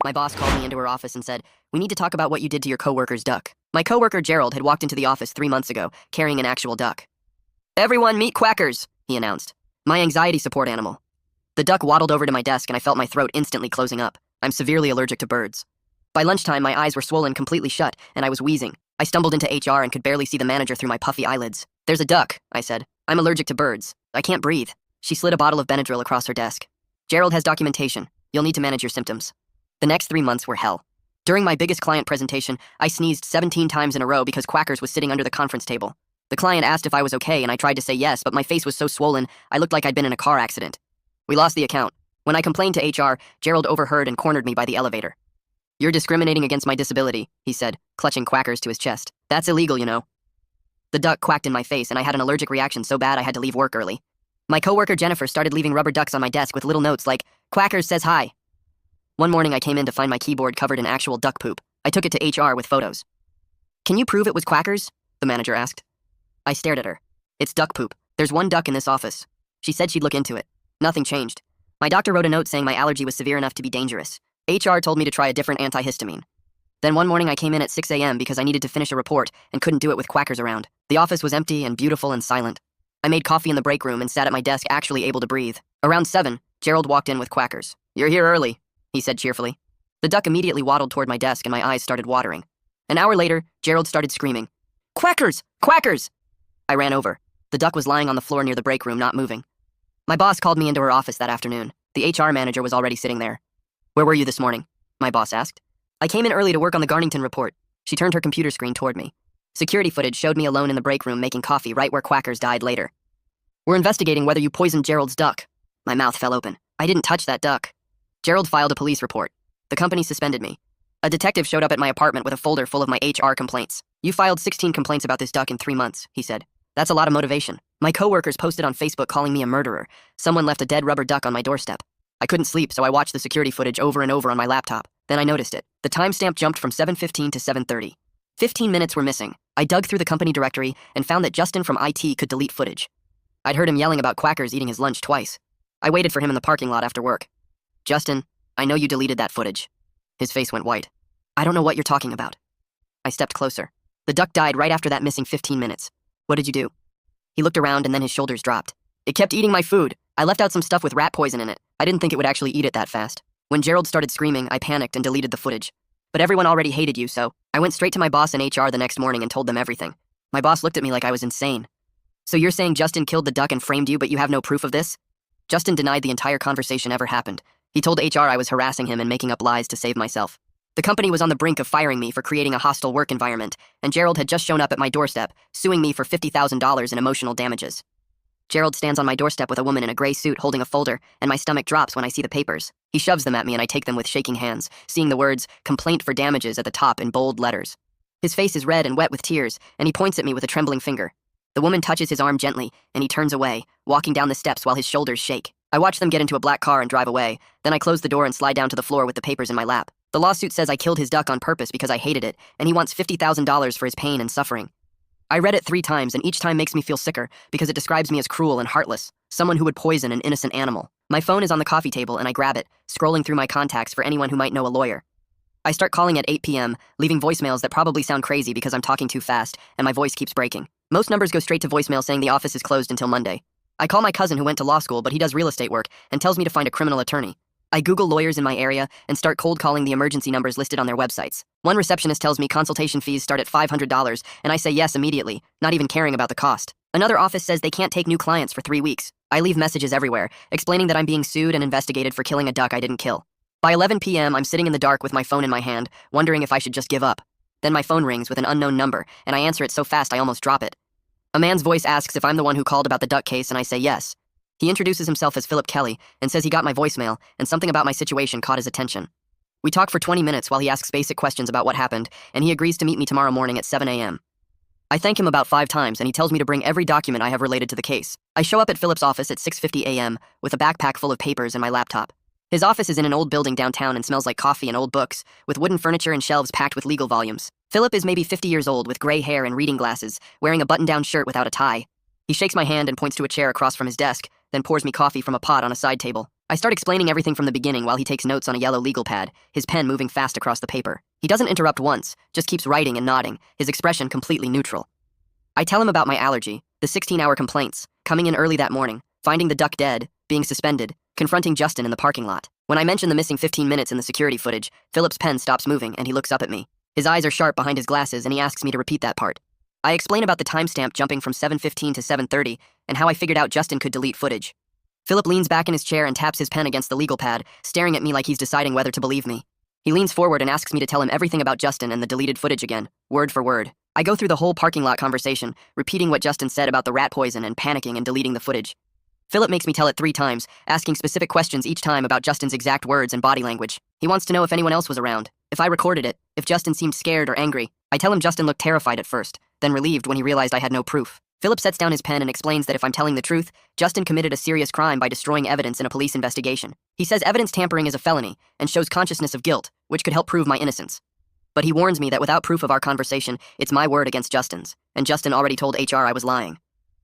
My boss called me into her office and said, "We need to talk about what you did to your coworker's duck." My coworker Gerald had walked into the office 3 months ago, carrying an actual duck. "Everyone meet Quackers," he announced. My anxiety support animal. The duck waddled over to my desk and I felt my throat instantly closing up. I'm severely allergic to birds. By lunchtime, my eyes were swollen completely shut and I was wheezing. I stumbled into HR and could barely see the manager through my puffy eyelids. "There's a duck," I said. "I'm allergic to birds. I can't breathe." She slid a bottle of Benadryl across her desk. "Gerald has documentation. You'll need to manage your symptoms." The next 3 months were hell. During my biggest client presentation, I sneezed 17 times in a row because Quackers was sitting under the conference table. The client asked if I was okay and I tried to say yes, but my face was so swollen, I looked like I'd been in a car accident. We lost the account. When I complained to HR, Gerald overheard and cornered me by the elevator. "You're discriminating against my disability," he said, clutching Quackers to his chest. "That's illegal, you know." The duck quacked in my face and I had an allergic reaction so bad I had to leave work early. My coworker Jennifer started leaving rubber ducks on my desk with little notes like, "Quackers says hi." One morning I came in to find my keyboard covered in actual duck poop. I took it to HR with photos. "Can you prove it was Quackers?" the manager asked. I stared at her. "It's duck poop. There's one duck in this office." She said she'd look into it. Nothing changed. My doctor wrote a note saying my allergy was severe enough to be dangerous. HR told me to try a different antihistamine. Then one morning I came in at 6 a.m. because I needed to finish a report and couldn't do it with Quackers around. The office was empty and beautiful and silent. I made coffee in the break room and sat at my desk actually able to breathe. Around 7, Gerald walked in with Quackers. "You're here early," he said cheerfully. The duck immediately waddled toward my desk and my eyes started watering. An hour later, Gerald started screaming, "Quackers! Quackers!" I ran over. The duck was lying on the floor near the break room, not moving. My boss called me into her office that afternoon. The HR manager was already sitting there. "Where were you this morning?" my boss asked. "I came in early to work on the Garnington report." She turned her computer screen toward me. Security footage showed me alone in the break room making coffee right where Quackers died later. "We're investigating whether you poisoned Gerald's duck." My mouth fell open. I didn't touch that duck. Gerald filed a police report. The company suspended me. A detective showed up at my apartment with a folder full of my HR complaints. "You filed 16 complaints about this duck in 3 months, he said. "That's a lot of motivation." My coworkers posted on Facebook calling me a murderer. Someone left a dead rubber duck on my doorstep. I couldn't sleep, so I watched the security footage over and over on my laptop. Then I noticed it. The timestamp jumped from 7:15 to 7:30. 15 minutes were missing. I dug through the company directory and found that Justin from IT could delete footage. I'd heard him yelling about Quackers eating his lunch twice. I waited for him in the parking lot after work. "Justin, I know you deleted that footage." His face went white. "I don't know what you're talking about." I stepped closer. "The duck died right after that missing 15 minutes. What did you do?" He looked around and then his shoulders dropped. "It kept eating my food. I left out some stuff with rat poison in it. I didn't think it would actually eat it that fast. When Gerald started screaming, I panicked and deleted the footage. But everyone already hated you, so I went straight to my boss in HR the next morning and told them everything." My boss looked at me like I was insane. "So you're saying Justin killed the duck and framed you, but you have no proof of this?" Justin denied the entire conversation ever happened. He told HR I was harassing him and making up lies to save myself. The company was on the brink of firing me for creating a hostile work environment, and Gerald had just shown up at my doorstep, suing me for $50,000 in emotional damages. Gerald stands on my doorstep with a woman in a gray suit holding a folder, and my stomach drops when I see the papers. He shoves them at me and I take them with shaking hands, seeing the words, "Complaint for damages" at the top in bold letters. His face is red and wet with tears, and he points at me with a trembling finger. The woman touches his arm gently, and he turns away, walking down the steps while his shoulders shake. I watch them get into a black car and drive away, then I close the door and slide down to the floor with the papers in my lap. The lawsuit says I killed his duck on purpose because I hated it, and he wants $50,000 for his pain and suffering. I read it 3 times, and each time makes me feel sicker because it describes me as cruel and heartless, someone who would poison an innocent animal. My phone is on the coffee table, and I grab it, scrolling through my contacts for anyone who might know a lawyer. I start calling at 8 p.m., leaving voicemails that probably sound crazy because I'm talking too fast, and my voice keeps breaking. Most numbers go straight to voicemail saying the office is closed until Monday. I call my cousin who went to law school, but he does real estate work, and tells me to find a criminal attorney. I Google lawyers in my area and start cold calling the emergency numbers listed on their websites. One receptionist tells me consultation fees start at $500, and I say yes immediately, not even caring about the cost. Another office says they can't take new clients for 3 weeks. I leave messages everywhere, explaining that I'm being sued and investigated for killing a duck I didn't kill. By 11 p.m., I'm sitting in the dark with my phone in my hand, wondering if I should just give up. Then my phone rings with an unknown number, and I answer it so fast I almost drop it. A man's voice asks if I'm the one who called about the duck case, and I say yes. He introduces himself as Philip Kelly and says he got my voicemail, and something about my situation caught his attention. We talk for 20 minutes while he asks basic questions about what happened, and he agrees to meet me tomorrow morning at 7 a.m. I thank him about 5 times, and he tells me to bring every document I have related to the case. I show up at Philip's office at 6:50 a.m. with a backpack full of papers and my laptop. His office is in an old building downtown and smells like coffee and old books, with wooden furniture and shelves packed with legal volumes. Philip is maybe 50 years old with gray hair and reading glasses, wearing a button-down shirt without a tie. He shakes my hand and points to a chair across from his desk, then pours me coffee from a pot on a side table. I start explaining everything from the beginning while he takes notes on a yellow legal pad, his pen moving fast across the paper. He doesn't interrupt once, just keeps writing and nodding, his expression completely neutral. I tell him about my allergy, the 16-hour complaints, coming in early that morning, finding the duck dead, being suspended, confronting Justin in the parking lot. When I mention the missing 15 minutes in the security footage, Philip's pen stops moving and he looks up at me. His eyes are sharp behind his glasses and he asks me to repeat that part. I explain about the timestamp jumping from 7:15 to 7:30 and how I figured out Justin could delete footage. Philip leans back in his chair and taps his pen against the legal pad, staring at me like he's deciding whether to believe me. He leans forward and asks me to tell him everything about Justin and the deleted footage again, word for word. I go through the whole parking lot conversation, repeating what Justin said about the rat poison and panicking and deleting the footage. Philip makes me tell it 3 times, asking specific questions each time about Justin's exact words and body language. He wants to know if anyone else was around, if I recorded it, if Justin seemed scared or angry. I tell him Justin looked terrified at first, then relieved when he realized I had no proof. Philip sets down his pen and explains that if I'm telling the truth, Justin committed a serious crime by destroying evidence in a police investigation. He says evidence tampering is a felony and shows consciousness of guilt, which could help prove my innocence. But he warns me that without proof of our conversation, it's my word against Justin's, and Justin already told HR I was lying.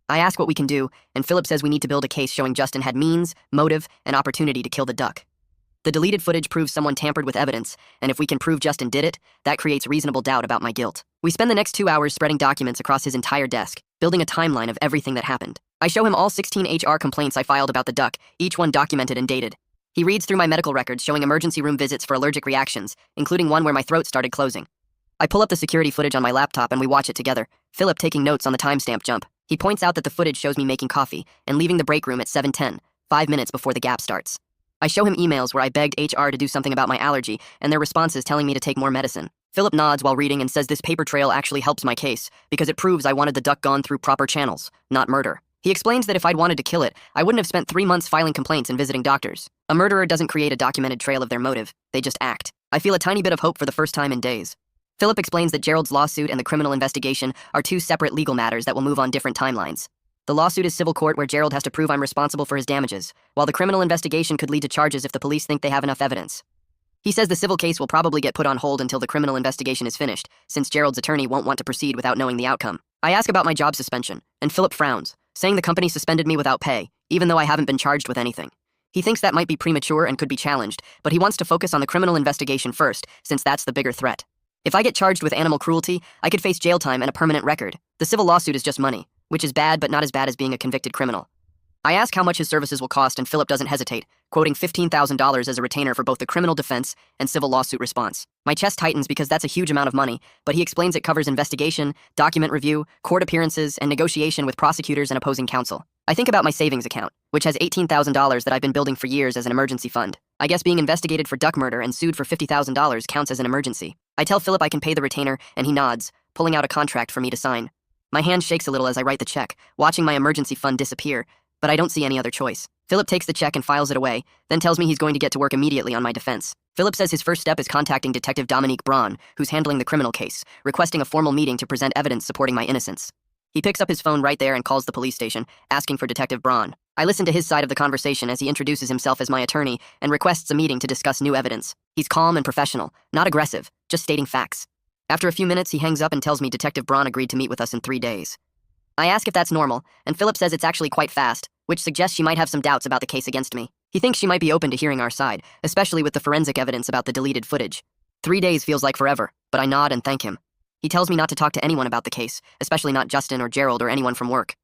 I ask what we can do, and Philip says we need to build a case showing Justin had means, motive, and opportunity to kill the duck. The deleted footage proves someone tampered with evidence, and if we can prove Justin did it, that creates reasonable doubt about my guilt. We spend the next 2 hours spreading documents across his entire desk, building a timeline of everything that happened. I show him all 16 HR complaints I filed about the duck, each one documented and dated. He reads through my medical records showing emergency room visits for allergic reactions, including one where my throat started closing. I pull up the security footage on my laptop and we watch it together, Philip taking notes on the timestamp jump. He points out that the footage shows me making coffee and leaving the break room at 7:10, 5 minutes before the gap starts. I show him emails where I begged HR to do something about my allergy and their responses telling me to take more medicine. Philip nods while reading and says this paper trail actually helps my case because it proves I wanted the duck gone through proper channels, not murder. He explains that if I'd wanted to kill it, I wouldn't have spent 3 months filing complaints and visiting doctors. A murderer doesn't create a documented trail of their motive, they just act. I feel a tiny bit of hope for the first time in days. Philip explains that Gerald's lawsuit and the criminal investigation are 2 separate legal matters that will move on different timelines. The lawsuit is civil court where Gerald has to prove I'm responsible for his damages, while the criminal investigation could lead to charges if the police think they have enough evidence. He says the civil case will probably get put on hold until the criminal investigation is finished, since Gerald's attorney won't want to proceed without knowing the outcome. I ask about my job suspension, and Philip frowns, saying the company suspended me without pay, even though I haven't been charged with anything. He thinks that might be premature and could be challenged, but he wants to focus on the criminal investigation first, since that's the bigger threat. If I get charged with animal cruelty, I could face jail time and a permanent record. The civil lawsuit is just money, which is bad but not as bad as being a convicted criminal. I ask how much his services will cost and Philip doesn't hesitate, quoting $15,000 as a retainer for both the criminal defense and civil lawsuit response. My chest tightens because that's a huge amount of money, but he explains it covers investigation, document review, court appearances, and negotiation with prosecutors and opposing counsel. I think about my savings account, which has $18,000 that I've been building for years as an emergency fund. I guess being investigated for duck murder and sued for $50,000 counts as an emergency. I tell Philip I can pay the retainer, and he nods, pulling out a contract for me to sign. My hand shakes a little as I write the check, watching my emergency fund disappear, but I don't see any other choice. Philip takes the check and files it away, then tells me he's going to get to work immediately on my defense. Philip says his first step is contacting Detective Dominique Braun, who's handling the criminal case, requesting a formal meeting to present evidence supporting my innocence. He picks up his phone right there and calls the police station, asking for Detective Braun. I listen to his side of the conversation as he introduces himself as my attorney and requests a meeting to discuss new evidence. He's calm and professional, not aggressive, just stating facts. After a few minutes, he hangs up and tells me Detective Braun agreed to meet with us in 3 days. I ask if that's normal, and Philip says it's actually quite fast, which suggests she might have some doubts about the case against me. He thinks she might be open to hearing our side, especially with the forensic evidence about the deleted footage. 3 days feels like forever, but I nod and thank him. He tells me not to talk to anyone about the case, especially not Justin or Gerald or anyone from work.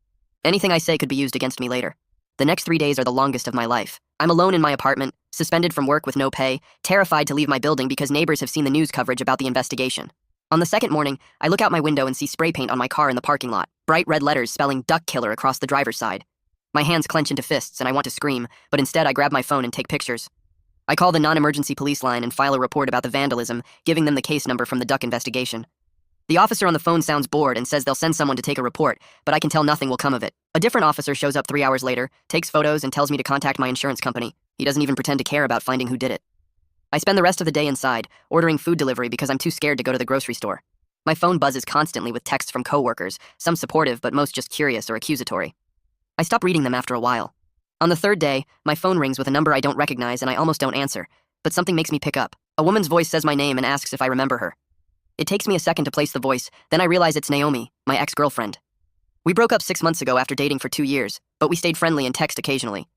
Anything I say could be used against me later. The next 3 days are the longest of my life. I'm alone in my apartment, suspended from work with no pay, terrified to leave my building because neighbors have seen the news coverage about the investigation. On the second morning, I look out my window and see spray paint on my car in the parking lot, bright red letters spelling duck killer across the driver's side. My hands clench into fists and I want to scream, but instead I grab my phone and take pictures. I call the non-emergency police line and file a report about the vandalism, giving them the case number from the duck investigation. The officer on the phone sounds bored and says they'll send someone to take a report, but I can tell nothing will come of it. A different officer shows up 3 hours later, takes photos, and tells me to contact my insurance company. He doesn't even pretend to care about finding who did it. I spend the rest of the day inside, ordering food delivery because I'm too scared to go to the grocery store. My phone buzzes constantly with texts from coworkers, some supportive but most just curious or accusatory. I stop reading them after a while. On the third day, my phone rings with a number I don't recognize and I almost don't answer, but something makes me pick up. A woman's voice says my name and asks if I remember her. It takes me a second to place the voice, then I realize it's Naomi, my ex-girlfriend. We broke up 6 months ago after dating for 2 years, but we stayed friendly and text occasionally.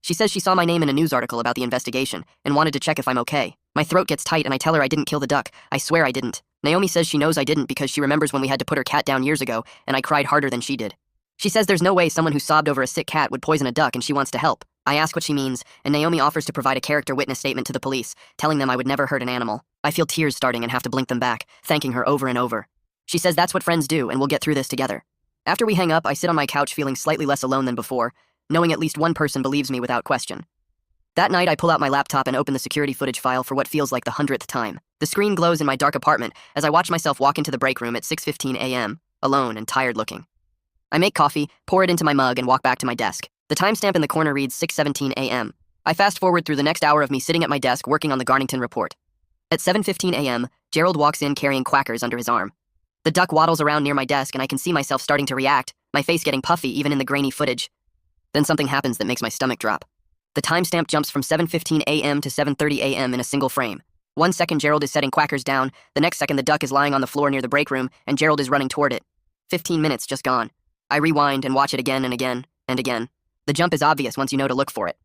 She says she saw my name in a news article about the investigation and wanted to check if I'm okay. My throat gets tight and I tell her I didn't kill the duck. I swear I didn't. Naomi says she knows I didn't because she remembers when we had to put her cat down years ago and I cried harder than she did. She says there's no way someone who sobbed over a sick cat would poison a duck and she wants to help. I ask what she means, and Naomi offers to provide a character witness statement to the police, telling them I would never hurt an animal. I feel tears starting and have to blink them back, thanking her over and over. She says that's what friends do and we'll get through this together. After we hang up, I sit on my couch feeling slightly less alone than before, knowing at least one person believes me without question. That night, I pull out my laptop and open the security footage file for what feels like the 100th time. The screen glows in my dark apartment as I watch myself walk into the break room at 6:15 a.m., alone and tired-looking. I make coffee, pour it into my mug, and walk back to my desk. The timestamp in the corner reads 6:17 a.m. I fast-forward through the next hour of me sitting at my desk working on the Garnington report. At 7:15 a.m., Gerald walks in carrying quackers under his arm. The duck waddles around near my desk and I can see myself starting to react, my face getting puffy even in the grainy footage. Then something happens that makes my stomach drop. The timestamp jumps from 7:15 a.m. to 7:30 a.m. in a single frame. 1 second Gerald is setting quackers down, the next second the duck is lying on the floor near the break room and Gerald is running toward it. 15 minutes just gone. I rewind and watch it again and again and again. The jump is obvious once you know to look for it.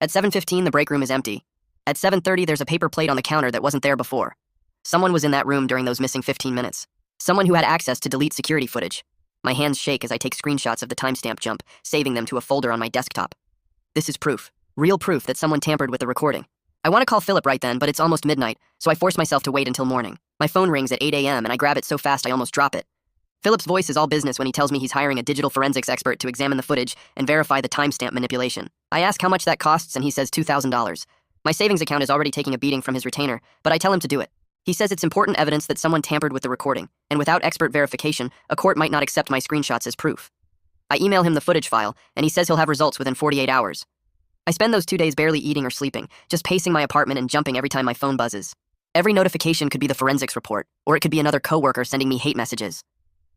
At 7:15 the break room is empty. At 7:30 there's a paper plate on the counter that wasn't there before. Someone was in that room during those missing 15 minutes. Someone who had access to delete security footage. My hands shake as I take screenshots of the timestamp jump, saving them to a folder on my desktop. This is proof. Real proof that someone tampered with the recording. I want to call Philip right then, but it's almost midnight, so I force myself to wait until morning. My phone rings at 8 a.m. and I grab it so fast I almost drop it. Philip's voice is all business when he tells me he's hiring a digital forensics expert to examine the footage and verify the timestamp manipulation. I ask how much that costs and he says $2,000. My savings account is already taking a beating from his retainer, but I tell him to do it. He says it's important evidence that someone tampered with the recording, and without expert verification, a court might not accept my screenshots as proof. I email him the footage file, and he says he'll have results within 48 hours. I spend those 2 days barely eating or sleeping, just pacing my apartment and jumping every time my phone buzzes. Every notification could be the forensics report, or it could be another coworker sending me hate messages.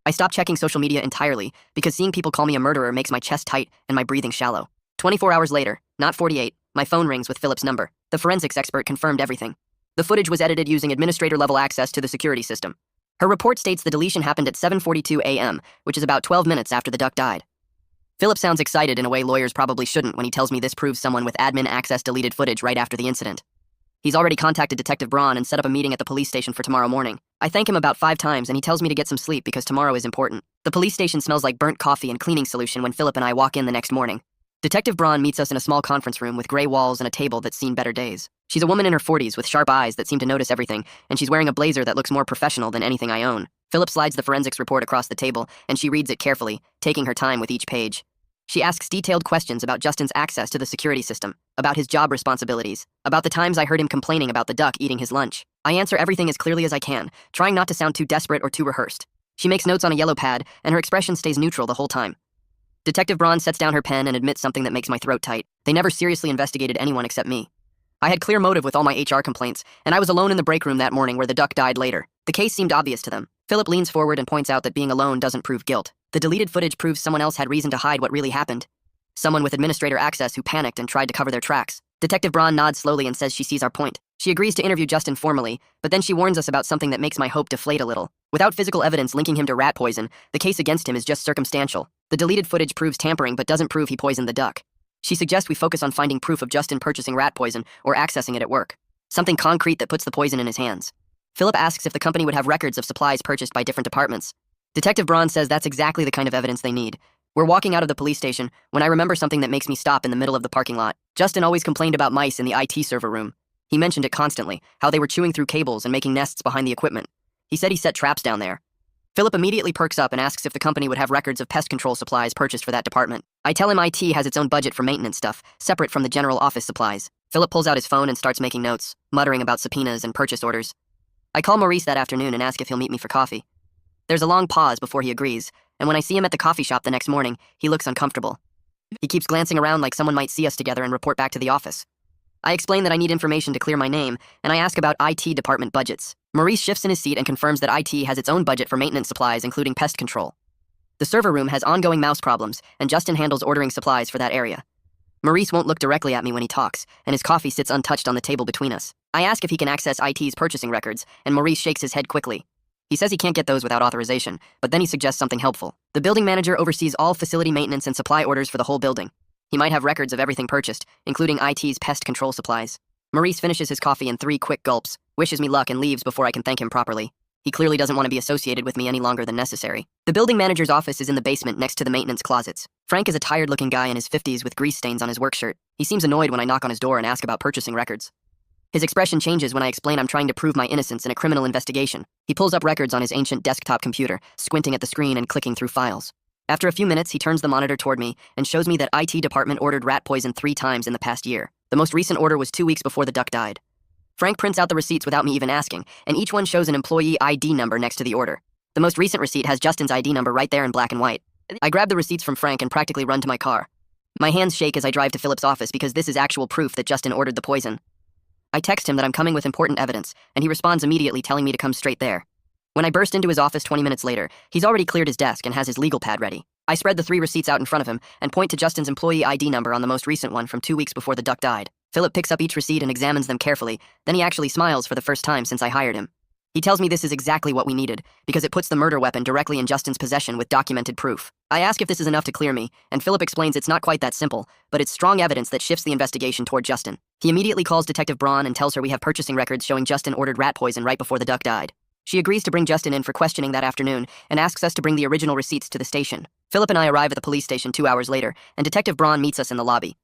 I stop checking social media entirely, because seeing people call me a murderer makes my chest tight and my breathing shallow. 24 hours later, not 48, my phone rings with Philip's number. The forensics expert confirmed everything. The footage was edited using administrator-level access to the security system. Her report states the deletion happened at 7:42 a.m., which is about 12 minutes after the duck died. Philip sounds excited in a way lawyers probably shouldn't when he tells me this proves someone with admin access deleted footage right after the incident. He's already contacted Detective Braun and set up a meeting at the police station for tomorrow morning. I thank him about 5 times and he tells me to get some sleep because tomorrow is important. The police station smells like burnt coffee and cleaning solution when Philip and I walk in the next morning. Detective Braun meets us in a small conference room with gray walls and a table that's seen better days. She's a woman in her 40s with sharp eyes that seem to notice everything, and she's wearing a blazer that looks more professional than anything I own. Philip slides the forensics report across the table, and she reads it carefully, taking her time with each page. She asks detailed questions about Justin's access to the security system, about his job responsibilities, about the times I heard him complaining about the duck eating his lunch. I answer everything as clearly as I can, trying not to sound too desperate or too rehearsed. She makes notes on a yellow pad, and her expression stays neutral the whole time. Detective Braun sets down her pen and admits something that makes my throat tight. They never seriously investigated anyone except me. I had clear motive with all my HR complaints, and I was alone in the break room that morning where the duck died later. The case seemed obvious to them. Philip leans forward and points out that being alone doesn't prove guilt. The deleted footage proves someone else had reason to hide what really happened. Someone with administrator access who panicked and tried to cover their tracks. Detective Braun nods slowly and says she sees our point. She agrees to interview Justin formally, but then she warns us about something that makes my hope deflate a little. Without physical evidence linking him to rat poison, the case against him is just circumstantial. The deleted footage proves tampering but doesn't prove he poisoned the duck. She suggests we focus on finding proof of Justin purchasing rat poison or accessing it at work. Something concrete that puts the poison in his hands. Philip asks if the company would have records of supplies purchased by different departments. Detective Braun says that's exactly the kind of evidence they need. We're walking out of the police station when I remember something that makes me stop in the middle of the parking lot. Justin always complained about mice in the IT server room. He mentioned it constantly, how they were chewing through cables and making nests behind the equipment. He said he set traps down there. Philip immediately perks up and asks if the company would have records of pest control supplies purchased for that department. I tell him IT has its own budget for maintenance stuff, separate from the general office supplies. Philip pulls out his phone and starts making notes, muttering about subpoenas and purchase orders. I call Maurice that afternoon and ask if he'll meet me for coffee. There's a long pause before he agrees, and when I see him at the coffee shop the next morning, he looks uncomfortable. He keeps glancing around like someone might see us together and report back to the office. I explain that I need information to clear my name, and I ask about IT department budgets. Maurice shifts in his seat and confirms that IT has its own budget for maintenance supplies, including pest control. The server room has ongoing mouse problems, and Justin handles ordering supplies for that area. Maurice won't look directly at me when he talks, and his coffee sits untouched on the table between us. I ask if he can access IT's purchasing records, and Maurice shakes his head quickly. He says he can't get those without authorization, but then he suggests something helpful. The building manager oversees all facility maintenance and supply orders for the whole building. He might have records of everything purchased, including IT's pest control supplies. Maurice finishes his coffee in 3 quick gulps, wishes me luck, and leaves before I can thank him properly. He clearly doesn't want to be associated with me any longer than necessary. The building manager's office is in the basement next to the maintenance closets. Frank is a tired-looking guy in his 50s with grease stains on his work shirt. He seems annoyed when I knock on his door and ask about purchasing records. His expression changes when I explain I'm trying to prove my innocence in a criminal investigation. He pulls up records on his ancient desktop computer, squinting at the screen and clicking through files. After a few minutes, he turns the monitor toward me and shows me that IT department ordered rat poison 3 times in the past year. The most recent order was 2 weeks before the duck died. Frank prints out the receipts without me even asking, and each one shows an employee ID number next to the order. The most recent receipt has Justin's ID number right there in black and white. I grab the receipts from Frank and practically run to my car. My hands shake as I drive to Philip's office because this is actual proof that Justin ordered the poison. I text him that I'm coming with important evidence, and he responds immediately telling me to come straight there. When I burst into his office 20 minutes later, he's already cleared his desk and has his legal pad ready. I spread the 3 receipts out in front of him and point to Justin's employee ID number on the most recent one from 2 weeks before the duck died. Philip picks up each receipt and examines them carefully, then he actually smiles for the first time since I hired him. He tells me this is exactly what we needed, because it puts the murder weapon directly in Justin's possession with documented proof. I ask if this is enough to clear me, and Philip explains it's not quite that simple, but it's strong evidence that shifts the investigation toward Justin. He immediately calls Detective Braun and tells her we have purchasing records showing Justin ordered rat poison right before the duck died. She agrees to bring Justin in for questioning that afternoon and asks us to bring the original receipts to the station. Philip and I arrive at the police station 2 hours later, and Detective Braun meets us in the lobby.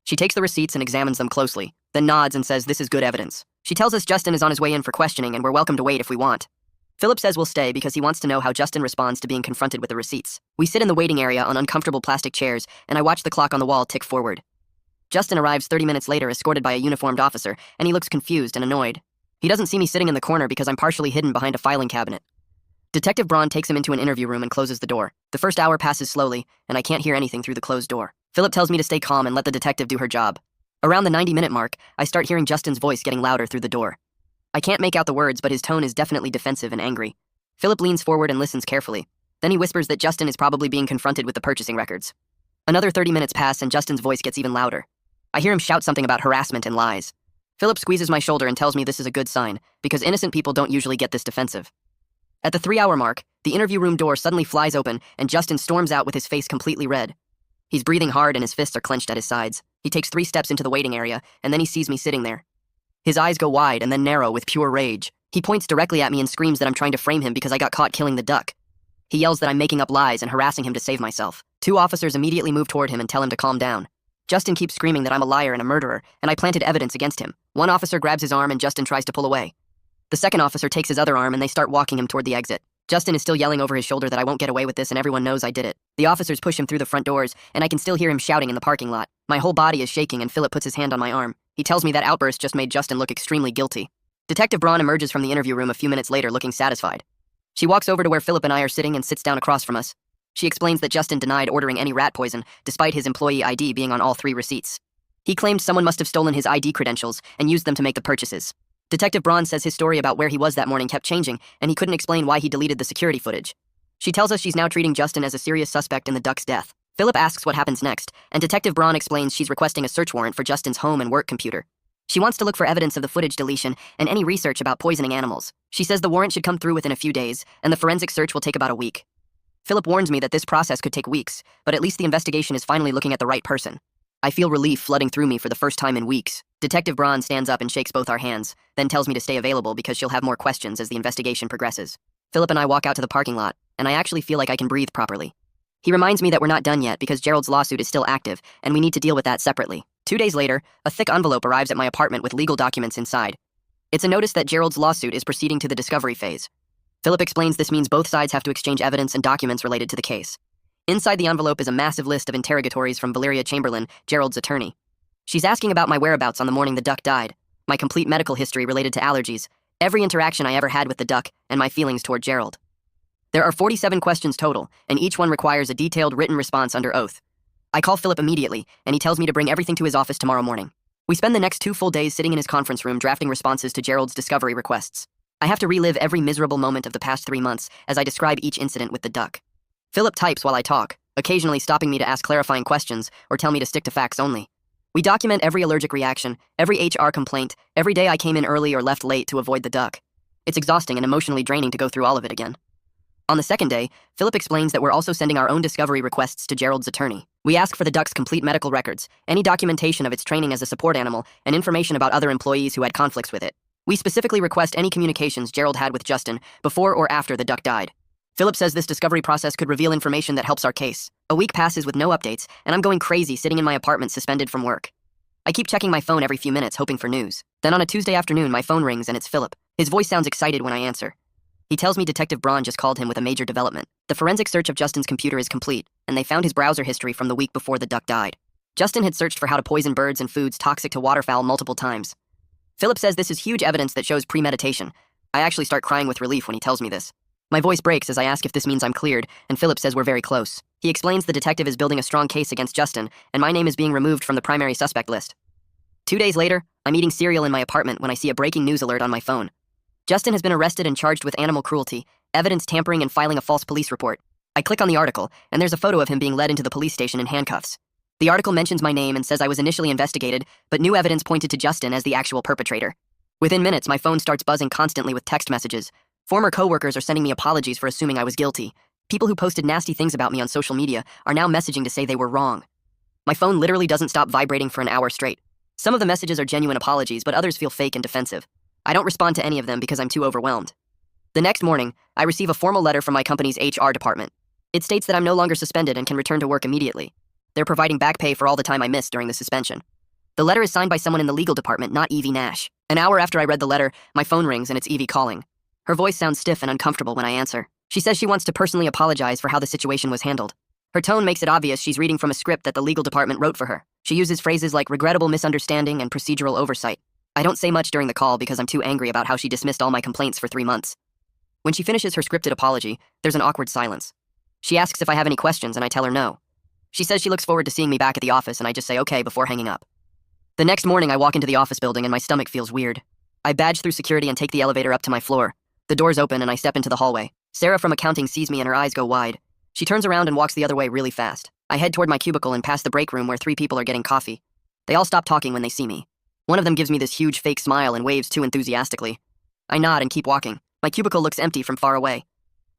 She takes the receipts and examines them closely, then nods and says this is good evidence. She tells us Justin is on his way in for questioning and we're welcome to wait if we want. Philip says we'll stay because he wants to know how Justin responds to being confronted with the receipts. We sit in the waiting area on uncomfortable plastic chairs, and I watch the clock on the wall tick forward. Justin arrives 30 minutes later escorted by a uniformed officer, and he looks confused and annoyed. He doesn't see me sitting in the corner because I'm partially hidden behind a filing cabinet. Detective Braun takes him into an interview room and closes the door. The first hour passes slowly, and I can't hear anything through the closed door. Philip tells me to stay calm and let the detective do her job. Around the 90-minute mark, I start hearing Justin's voice getting louder through the door. I can't make out the words, but his tone is definitely defensive and angry. Philip leans forward and listens carefully. Then he whispers that Justin is probably being confronted with the purchasing records. Another 30 minutes pass and Justin's voice gets even louder. I hear him shout something about harassment and lies. Philip squeezes my shoulder and tells me this is a good sign, because innocent people don't usually get this defensive. At the 3-hour mark, the interview room door suddenly flies open and Justin storms out with his face completely red. He's breathing hard and his fists are clenched at his sides. He takes 3 steps into the waiting area, and then he sees me sitting there. His eyes go wide and then narrow with pure rage. He points directly at me and screams that I'm trying to frame him because I got caught killing the duck. He yells that I'm making up lies and harassing him to save myself. 2 officers immediately move toward him and tell him to calm down. Justin keeps screaming that I'm a liar and a murderer, and I planted evidence against him. 1 officer grabs his arm and Justin tries to pull away. The second officer takes his other arm and they start walking him toward the exit. Justin is still yelling over his shoulder that I won't get away with this and everyone knows I did it. The officers push him through the front doors, and I can still hear him shouting in the parking lot. My whole body is shaking and Philip puts his hand on my arm. He tells me that outburst just made Justin look extremely guilty. Detective Braun emerges from the interview room a few minutes later looking satisfied. She walks over to where Philip and I are sitting and sits down across from us. She explains that Justin denied ordering any rat poison, despite his employee ID being on all 3 receipts. He claimed someone must have stolen his ID credentials and used them to make the purchases. Detective Braun says his story about where he was that morning kept changing, and he couldn't explain why he deleted the security footage. She tells us she's now treating Justin as a serious suspect in the duck's death. Philip asks what happens next, and Detective Braun explains she's requesting a search warrant for Justin's home and work computer. She wants to look for evidence of the footage deletion and any research about poisoning animals. She says the warrant should come through within a few days, and the forensic search will take about a week. Philip warns me that this process could take weeks, but at least the investigation is finally looking at the right person. I feel relief flooding through me for the first time in weeks. Detective Braun stands up and shakes both our hands, then tells me to stay available because she'll have more questions as the investigation progresses. Philip and I walk out to the parking lot, and I actually feel like I can breathe properly. He reminds me that we're not done yet because Gerald's lawsuit is still active, and we need to deal with that separately. 2 days later, a thick envelope arrives at my apartment with legal documents inside. It's a notice that Gerald's lawsuit is proceeding to the discovery phase. Philip explains this means both sides have to exchange evidence and documents related to the case. Inside the envelope is a massive list of interrogatories from Valeria Chamberlain, Gerald's attorney. She's asking about my whereabouts on the morning the duck died, my complete medical history related to allergies, every interaction I ever had with the duck, and my feelings toward Gerald. There are 47 questions total, and each one requires a detailed written response under oath. I call Philip immediately, and he tells me to bring everything to his office tomorrow morning. We spend the next 2 full days sitting in his conference room drafting responses to Gerald's discovery requests. I have to relive every miserable moment of the past 3 months as I describe each incident with the duck. Philip types while I talk, occasionally stopping me to ask clarifying questions or tell me to stick to facts only. We document every allergic reaction, every HR complaint, every day I came in early or left late to avoid the duck. It's exhausting and emotionally draining to go through all of it again. On the second day, Philip explains that we're also sending our own discovery requests to Gerald's attorney. We ask for the duck's complete medical records, any documentation of its training as a support animal, and information about other employees who had conflicts with it. We specifically request any communications Gerald had with Justin before or after the duck died. Philip says this discovery process could reveal information that helps our case. A week passes with no updates, and I'm going crazy sitting in my apartment suspended from work. I keep checking my phone every few minutes, hoping for news. Then on a Tuesday afternoon, my phone rings and it's Philip. His voice sounds excited when I answer. He tells me Detective Braun just called him with a major development. The forensic search of Justin's computer is complete, and they found his browser history from the week before the duck died. Justin had searched for how to poison birds and foods toxic to waterfowl multiple times. Philip says this is huge evidence that shows premeditation. I actually start crying with relief when he tells me this. My voice breaks as I ask if this means I'm cleared, and Philip says we're very close. He explains the detective is building a strong case against Justin, and my name is being removed from the primary suspect list. 2 days later, I'm eating cereal in my apartment when I see a breaking news alert on my phone. Justin has been arrested and charged with animal cruelty, evidence tampering, and filing a false police report. I click on the article, and there's a photo of him being led into the police station in handcuffs. The article mentions my name and says I was initially investigated, but new evidence pointed to Justin as the actual perpetrator. Within minutes, my phone starts buzzing constantly with text messages. Former coworkers are sending me apologies for assuming I was guilty. People who posted nasty things about me on social media are now messaging to say they were wrong. My phone literally doesn't stop vibrating for an hour straight. Some of the messages are genuine apologies, but others feel fake and defensive. I don't respond to any of them because I'm too overwhelmed. The next morning, I receive a formal letter from my company's HR department. It states that I'm no longer suspended and can return to work immediately. They're providing back pay for all the time I missed during the suspension. The letter is signed by someone in the legal department, not Evie Nash. An hour after I read the letter, my phone rings and it's Evie calling. Her voice sounds stiff and uncomfortable when I answer. She says she wants to personally apologize for how the situation was handled. Her tone makes it obvious she's reading from a script that the legal department wrote for her. She uses phrases like regrettable misunderstanding and procedural oversight. I don't say much during the call because I'm too angry about how she dismissed all my complaints for 3 months. When she finishes her scripted apology, there's an awkward silence. She asks if I have any questions and I tell her no. She says she looks forward to seeing me back at the office and I just say okay before hanging up. The next morning I walk into the office building and my stomach feels weird. I badge through security and take the elevator up to my floor. The doors open and I step into the hallway. Sarah from accounting sees me and her eyes go wide. She turns around and walks the other way really fast. I head toward my cubicle and past the break room where 3 people are getting coffee. They all stop talking when they see me. One of them gives me this huge fake smile and waves too enthusiastically. I nod and keep walking. My cubicle looks empty from far away.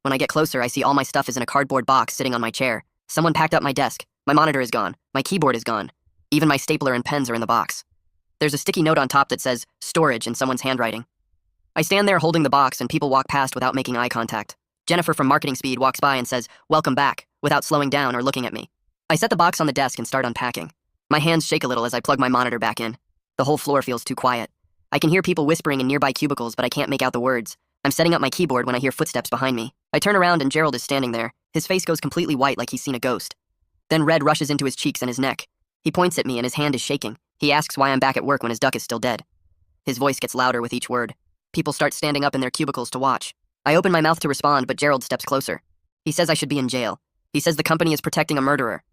When I get closer, I see all my stuff is in a cardboard box sitting on my chair. Someone packed up my desk. My monitor is gone. My keyboard is gone. Even my stapler and pens are in the box. There's a sticky note on top that says, storage, in someone's handwriting. I stand there holding the box and people walk past without making eye contact. Jennifer from Marketing Speed walks by and says, welcome back, without slowing down or looking at me. I set the box on the desk and start unpacking. My hands shake a little as I plug my monitor back in. The whole floor feels too quiet. I can hear people whispering in nearby cubicles, but I can't make out the words. I'm setting up my keyboard when I hear footsteps behind me. I turn around and Gerald is standing there. His face goes completely white like he's seen a ghost. Then red rushes into his cheeks and his neck. He points at me and his hand is shaking. He asks why I'm back at work when his duck is still dead. His voice gets louder with each word. People start standing up in their cubicles to watch. I open my mouth to respond, but Gerald steps closer. He says I should be in jail. He says the company is protecting a murderer.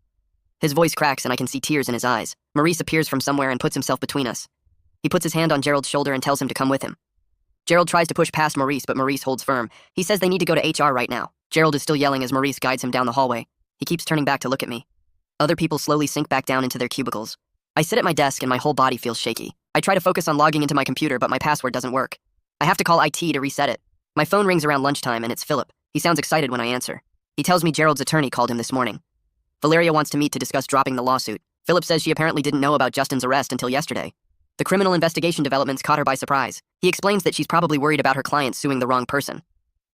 His voice cracks and I can see tears in his eyes. Maurice appears from somewhere and puts himself between us. He puts his hand on Gerald's shoulder and tells him to come with him. Gerald tries to push past Maurice, but Maurice holds firm. He says they need to go to HR right now. Gerald is still yelling as Maurice guides him down the hallway. He keeps turning back to look at me. Other people slowly sink back down into their cubicles. I sit at my desk and my whole body feels shaky. I try to focus on logging into my computer, but my password doesn't work. I have to call IT to reset it. My phone rings around lunchtime and it's Philip. He sounds excited when I answer. He tells me Gerald's attorney called him this morning. Valeria wants to meet to discuss dropping the lawsuit. Philip says she apparently didn't know about Justin's arrest until yesterday. The criminal investigation developments caught her by surprise. He explains that she's probably worried about her client suing the wrong person.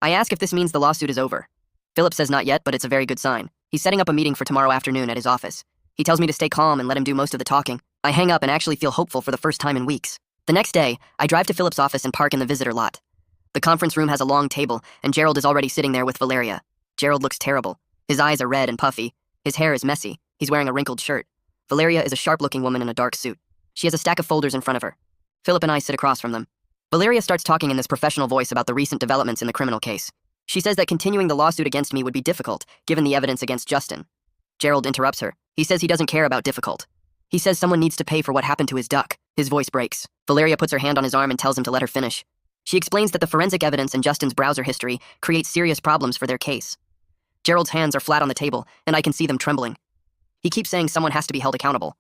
I ask if this means the lawsuit is over. Philip says not yet, but it's a very good sign. He's setting up a meeting for tomorrow afternoon at his office. He tells me to stay calm and let him do most of the talking. I hang up and actually feel hopeful for the first time in weeks. The next day, I drive to Philip's office and park in the visitor lot. The conference room has a long table, and Gerald is already sitting there with Valeria. Gerald looks terrible. His eyes are red and puffy. His hair is messy. He's wearing a wrinkled shirt. Valeria is a sharp-looking woman in a dark suit. She has a stack of folders in front of her. Philip and I sit across from them. Valeria starts talking in this professional voice about the recent developments in the criminal case. She says that continuing the lawsuit against me would be difficult, given the evidence against Justin. Gerald interrupts her. He says he doesn't care about difficult. He says someone needs to pay for what happened to his duck. His voice breaks. Valeria puts her hand on his arm and tells him to let her finish. She explains that the forensic evidence in Justin's browser history creates serious problems for their case. Gerald's hands are flat on the table, and I can see them trembling. He keeps saying someone has to be held accountable.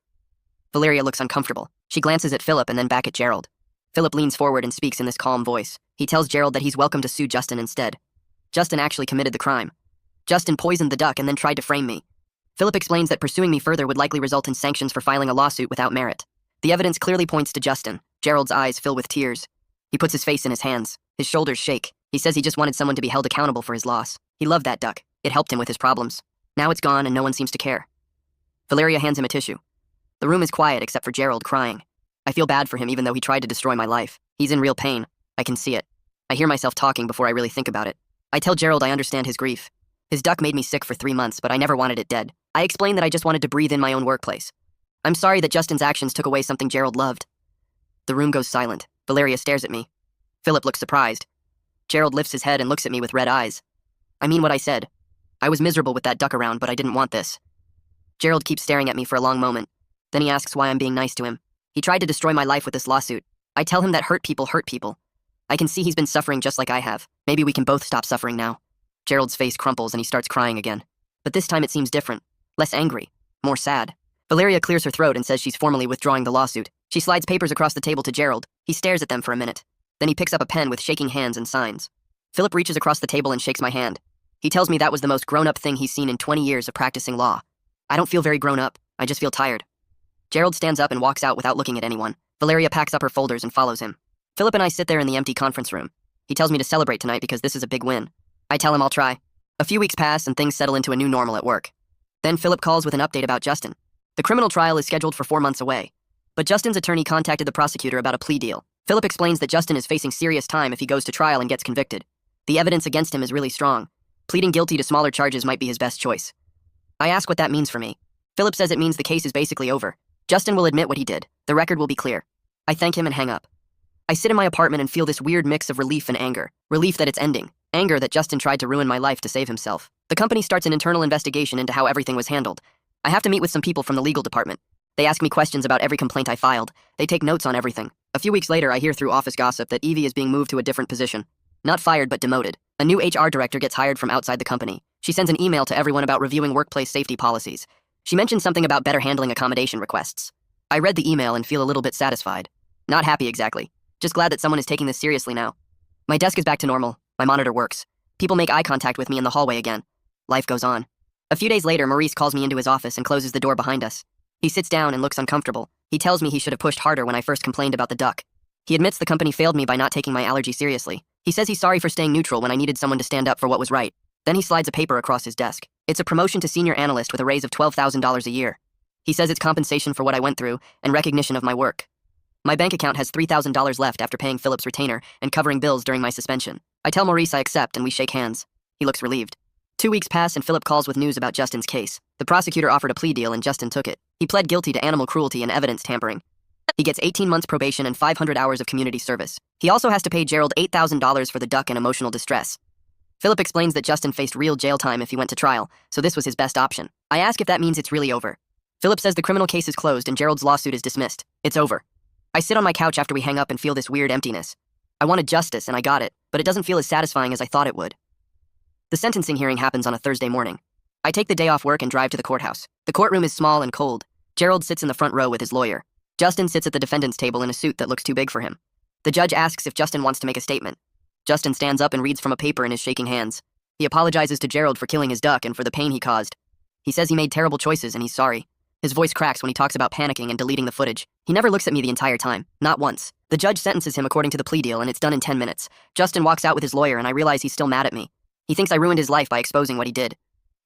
Valeria looks uncomfortable. She glances at Philip and then back at Gerald. Philip leans forward and speaks in this calm voice. He tells Gerald that he's welcome to sue Justin instead. Justin actually committed the crime. Justin poisoned the duck and then tried to frame me. Philip explains that pursuing me further would likely result in sanctions for filing a lawsuit without merit. The evidence clearly points to Justin. Gerald's eyes fill with tears. He puts his face in his hands. His shoulders shake. He says he just wanted someone to be held accountable for his loss. He loved that duck. It helped him with his problems. Now it's gone and no one seems to care. Valeria hands him a tissue. The room is quiet except for Gerald crying. I feel bad for him even though he tried to destroy my life. He's in real pain. I can see it. I hear myself talking before I really think about it. I tell Gerald I understand his grief. His duck made me sick for 3 months, but I never wanted it dead. I explain that I just wanted to breathe in my own workplace. I'm sorry that Justin's actions took away something Gerald loved. The room goes silent. Valeria stares at me. Philip looks surprised. Gerald lifts his head and looks at me with red eyes. I mean what I said. I was miserable with that duck around, but I didn't want this. Gerald keeps staring at me for a long moment. Then he asks why I'm being nice to him. He tried to destroy my life with this lawsuit. I tell him that hurt people hurt people. I can see he's been suffering just like I have. Maybe we can both stop suffering now. Gerald's face crumples and he starts crying again. But this time it seems different. Less angry. More sad. Valeria clears her throat and says she's formally withdrawing the lawsuit. She slides papers across the table to Gerald. He stares at them for a minute. Then he picks up a pen with shaking hands and signs. Philip reaches across the table and shakes my hand. He tells me that was the most grown-up thing he's seen in 20 years of practicing law. I don't feel very grown up. I just feel tired. Gerald stands up and walks out without looking at anyone. Valeria packs up her folders and follows him. Philip and I sit there in the empty conference room. He tells me to celebrate tonight because this is a big win. I tell him I'll try. A few weeks pass and things settle into a new normal at work. Then Philip calls with an update about Justin. The criminal trial is scheduled for 4 months away. But Justin's attorney contacted the prosecutor about a plea deal. Philip explains that Justin is facing serious time if he goes to trial and gets convicted. The evidence against him is really strong. Pleading guilty to smaller charges might be his best choice. I ask what that means for me. Philip says it means the case is basically over. Justin will admit what he did. The record will be clear. I thank him and hang up. I sit in my apartment and feel this weird mix of relief and anger. Relief that it's ending. Anger that Justin tried to ruin my life to save himself. The company starts an internal investigation into how everything was handled. I have to meet with some people from the legal department. They ask me questions about every complaint I filed. They take notes on everything. A few weeks later, I hear through office gossip that Evie is being moved to a different position. Not fired, but demoted. A new HR director gets hired from outside the company. She sends an email to everyone about reviewing workplace safety policies. She mentions something about better handling accommodation requests. I read the email and feel a little bit satisfied. Not happy exactly. Just glad that someone is taking this seriously now. My desk is back to normal. My monitor works. People make eye contact with me in the hallway again. Life goes on. A few days later, Maurice calls me into his office and closes the door behind us. He sits down and looks uncomfortable. He tells me he should have pushed harder when I first complained about the duck. He admits the company failed me by not taking my allergy seriously. He says he's sorry for staying neutral when I needed someone to stand up for what was right. Then he slides a paper across his desk. It's a promotion to senior analyst with a raise of $12,000 a year. He says it's compensation for what I went through and recognition of my work. My bank account has $3,000 left after paying Philip's retainer and covering bills during my suspension. I tell Maurice I accept and we shake hands. He looks relieved. 2 weeks pass and Philip calls with news about Justin's case. The prosecutor offered a plea deal and Justin took it. He pled guilty to animal cruelty and evidence tampering. He gets 18 months probation and 500 hours of community service. He also has to pay Gerald $8,000 for the duck and emotional distress. Philip explains that Justin faced real jail time if he went to trial, so this was his best option. I ask if that means it's really over. Philip says the criminal case is closed and Gerald's lawsuit is dismissed. It's over. I sit on my couch after we hang up and feel this weird emptiness. I wanted justice and I got it, but it doesn't feel as satisfying as I thought it would. The sentencing hearing happens on a Thursday morning. I take the day off work and drive to the courthouse. The courtroom is small and cold. Gerald sits in the front row with his lawyer. Justin sits at the defendant's table in a suit that looks too big for him. The judge asks if Justin wants to make a statement. Justin stands up and reads from a paper in his shaking hands. He apologizes to Gerald for killing his duck and for the pain he caused. He says he made terrible choices and he's sorry. His voice cracks when he talks about panicking and deleting the footage. He never looks at me the entire time, not once. The judge sentences him according to the plea deal and it's done in 10 minutes. Justin walks out with his lawyer and I realize he's still mad at me. He thinks I ruined his life by exposing what he did.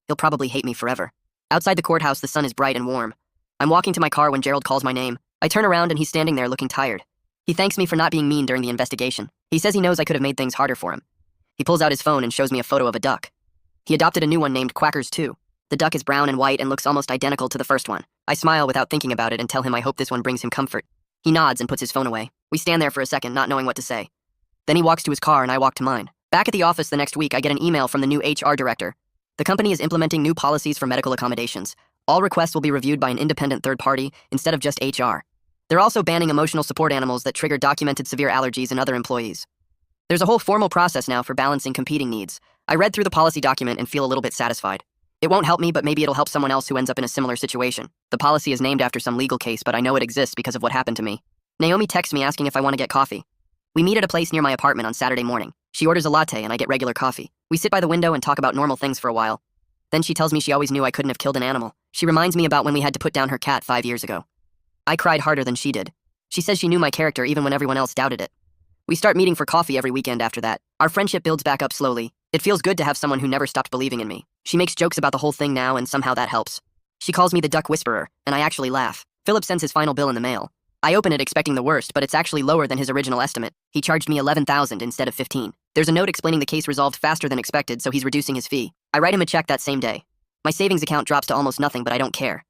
He'll probably hate me forever. Outside the courthouse, the sun is bright and warm. I'm walking to my car when Gerald calls my name. I turn around and he's standing there looking tired. He thanks me for not being mean during the investigation. He says he knows I could have made things harder for him. He pulls out his phone and shows me a photo of a duck. He adopted a new one named Quackers too. The duck is brown and white and looks almost identical to the first one. I smile without thinking about it and tell him I hope this one brings him comfort. He nods and puts his phone away. We stand there for a second, not knowing what to say. Then he walks to his car and I walk to mine. Back at the office the next week, I get an email from the new HR director. The company is implementing new policies for medical accommodations. All requests will be reviewed by an independent third party instead of just HR. They're also banning emotional support animals that trigger documented severe allergies in other employees. There's a whole formal process now for balancing competing needs. I read through the policy document and feel a little bit satisfied. It won't help me, but maybe it'll help someone else who ends up in a similar situation. The policy is named after some legal case, but I know it exists because of what happened to me. Naomi texts me asking if I want to get coffee. We meet at a place near my apartment on Saturday morning. She orders a latte and I get regular coffee. We sit by the window and talk about normal things for a while. Then she tells me she always knew I couldn't have killed an animal. She reminds me about when we had to put down her cat 5 years ago. I cried harder than she did. She says she knew my character even when everyone else doubted it. We start meeting for coffee every weekend after that. Our friendship builds back up slowly. It feels good to have someone who never stopped believing in me. She makes jokes about the whole thing now, and somehow that helps. She calls me the Duck Whisperer, and I actually laugh. Philip sends his final bill in the mail. I open it expecting the worst, but it's actually lower than his original estimate. He charged me $11,000 instead of $15,000. There's a note explaining the case resolved faster than expected, so he's reducing his fee. I write him a check that same day. My savings account drops to almost nothing, but I don't care.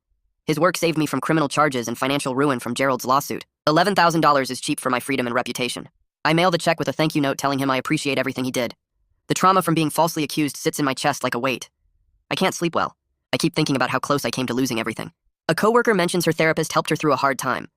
His work saved me from criminal charges and financial ruin from Gerald's lawsuit. $11,000 is cheap for my freedom and reputation. I mail the check with a thank you note telling him I appreciate everything he did. The trauma from being falsely accused sits in my chest like a weight. I can't sleep well. I keep thinking about how close I came to losing everything. A coworker mentions her therapist helped her through a hard time.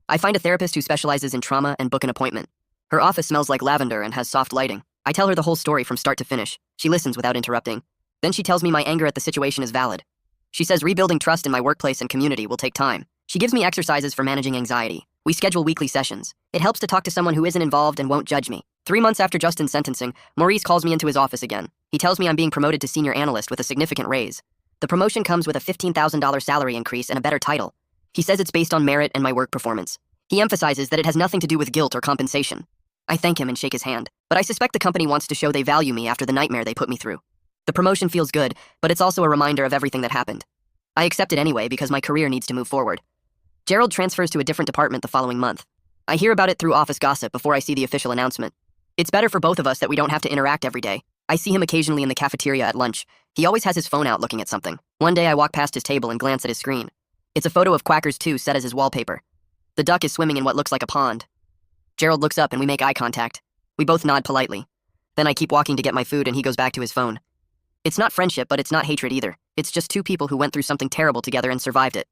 I find a therapist who specializes in trauma and book an appointment. Her office smells like lavender and has soft lighting. I tell her the whole story from start to finish. She listens without interrupting. Then she tells me my anger at the situation is valid. She says rebuilding trust in my workplace and community will take time. She gives me exercises for managing anxiety. We schedule weekly sessions. It helps to talk to someone who isn't involved and won't judge me. 3 months after Justin's sentencing, Maurice calls me into his office again. He tells me I'm being promoted to senior analyst with a significant raise. The promotion comes with a $15,000 salary increase and a better title. He says it's based on merit and my work performance. He emphasizes that it has nothing to do with guilt or compensation. I thank him and shake his hand, but I suspect the company wants to show they value me after the nightmare they put me through. The promotion feels good, but it's also a reminder of everything that happened. I accept it anyway because my career needs to move forward. Gerald transfers to a different department the following month. I hear about it through office gossip before I see the official announcement. It's better for both of us that we don't have to interact every day. I see him occasionally in the cafeteria at lunch. He always has his phone out looking at something. One day I walk past his table and glance at his screen. It's a photo of Quackers 2 set as his wallpaper. The duck is swimming in what looks like a pond. Gerald looks up and we make eye contact. We both nod politely. Then I keep walking to get my food and he goes back to his phone. It's not friendship, but it's not hatred either. It's just two people who went through something terrible together and survived it.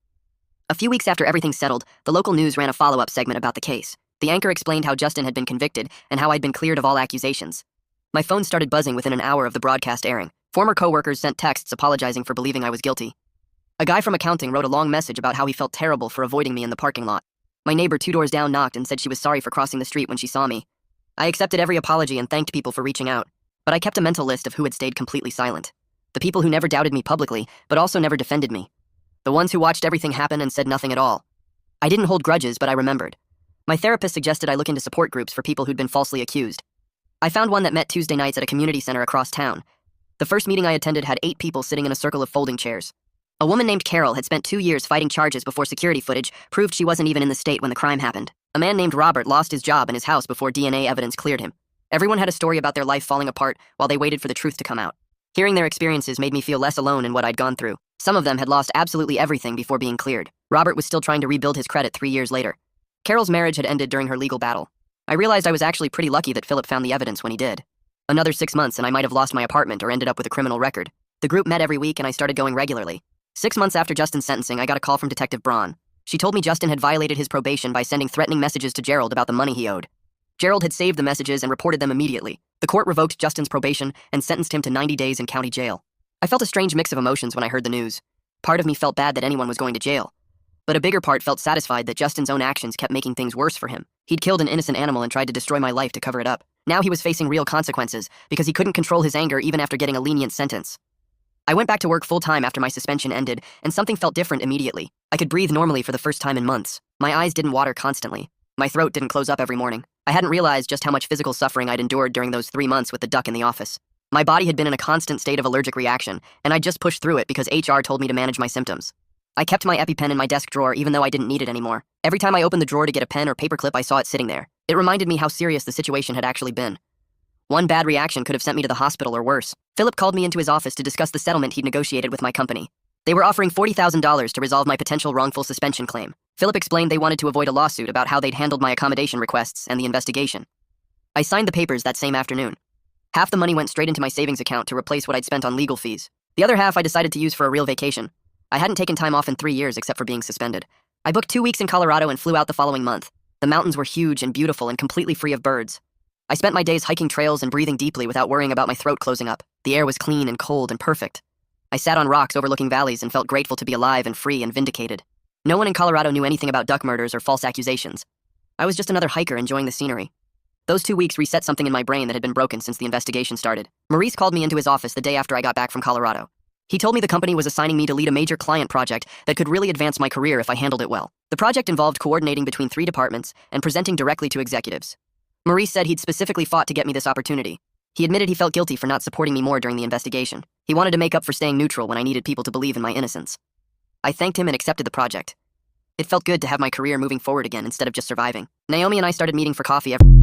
A few weeks after everything settled, the local news ran a follow-up segment about the case. The anchor explained how Justin had been convicted and how I'd been cleared of all accusations. My phone started buzzing within an hour of the broadcast airing. Former coworkers sent texts apologizing for believing I was guilty. A guy from accounting wrote a long message about how he felt terrible for avoiding me in the parking lot. My neighbor 2 doors down knocked and said she was sorry for crossing the street when she saw me. I accepted every apology and thanked people for reaching out, but I kept a mental list of who had stayed completely silent. The people who never doubted me publicly, but also never defended me. The ones who watched everything happen and said nothing at all. I didn't hold grudges, but I remembered. My therapist suggested I look into support groups for people who'd been falsely accused. I found one that met Tuesday nights at a community center across town. The first meeting I attended had 8 people sitting in a circle of folding chairs. A woman named Carol had spent 2 years fighting charges before security footage proved she wasn't even in the state when the crime happened. A man named Robert lost his job and his house before DNA evidence cleared him. Everyone had a story about their life falling apart while they waited for the truth to come out. Hearing their experiences made me feel less alone in what I'd gone through. Some of them had lost absolutely everything before being cleared. Robert was still trying to rebuild his credit 3 years later. Carol's marriage had ended during her legal battle. I realized I was actually pretty lucky that Philip found the evidence when he did. Another 6 months and I might have lost my apartment or ended up with a criminal record. The group met every week and I started going regularly. 6 months after Justin's sentencing, I got a call from Detective Braun. She told me Justin had violated his probation by sending threatening messages to Gerald about the money he owed. Gerald had saved the messages and reported them immediately. The court revoked Justin's probation and sentenced him to 90 days in county jail. I felt a strange mix of emotions when I heard the news. Part of me felt bad that anyone was going to jail. But a bigger part felt satisfied that Justin's own actions kept making things worse for him. He'd killed an innocent animal and tried to destroy my life to cover it up. Now he was facing real consequences because he couldn't control his anger even after getting a lenient sentence. I went back to work full-time after my suspension ended, and something felt different immediately. I could breathe normally for the first time in months. My eyes didn't water constantly. My throat didn't close up every morning. I hadn't realized just how much physical suffering I'd endured during those 3 months with the duck in the office. My body had been in a constant state of allergic reaction, and I'd just pushed through it because HR told me to manage my symptoms. I kept my EpiPen in my desk drawer even though I didn't need it anymore. Every time I opened the drawer to get a pen or paperclip, I saw it sitting there. It reminded me how serious the situation had actually been. One bad reaction could have sent me to the hospital or worse. Philip called me into his office to discuss the settlement he'd negotiated with my company. They were offering $40,000 to resolve my potential wrongful suspension claim. Philip explained they wanted to avoid a lawsuit about how they'd handled my accommodation requests and the investigation. I signed the papers that same afternoon. Half the money went straight into my savings account to replace what I'd spent on legal fees. The other half I decided to use for a real vacation. I hadn't taken time off in 3 years except for being suspended. I booked 2 weeks in Colorado and flew out the following month. The mountains were huge and beautiful and completely free of birds. I spent my days hiking trails and breathing deeply without worrying about my throat closing up. The air was clean and cold and perfect. I sat on rocks overlooking valleys and felt grateful to be alive and free and vindicated. No one in Colorado knew anything about duck murders or false accusations. I was just another hiker enjoying the scenery. Those 2 weeks reset something in my brain that had been broken since the investigation started. Maurice called me into his office the day after I got back from Colorado. He told me the company was assigning me to lead a major client project that could really advance my career if I handled it well. The project involved coordinating between 3 departments and presenting directly to executives. Maurice said he'd specifically fought to get me this opportunity. He admitted he felt guilty for not supporting me more during the investigation. He wanted to make up for staying neutral when I needed people to believe in my innocence. I thanked him and accepted the project. It felt good to have my career moving forward again instead of just surviving. Naomi and I started meeting for coffee every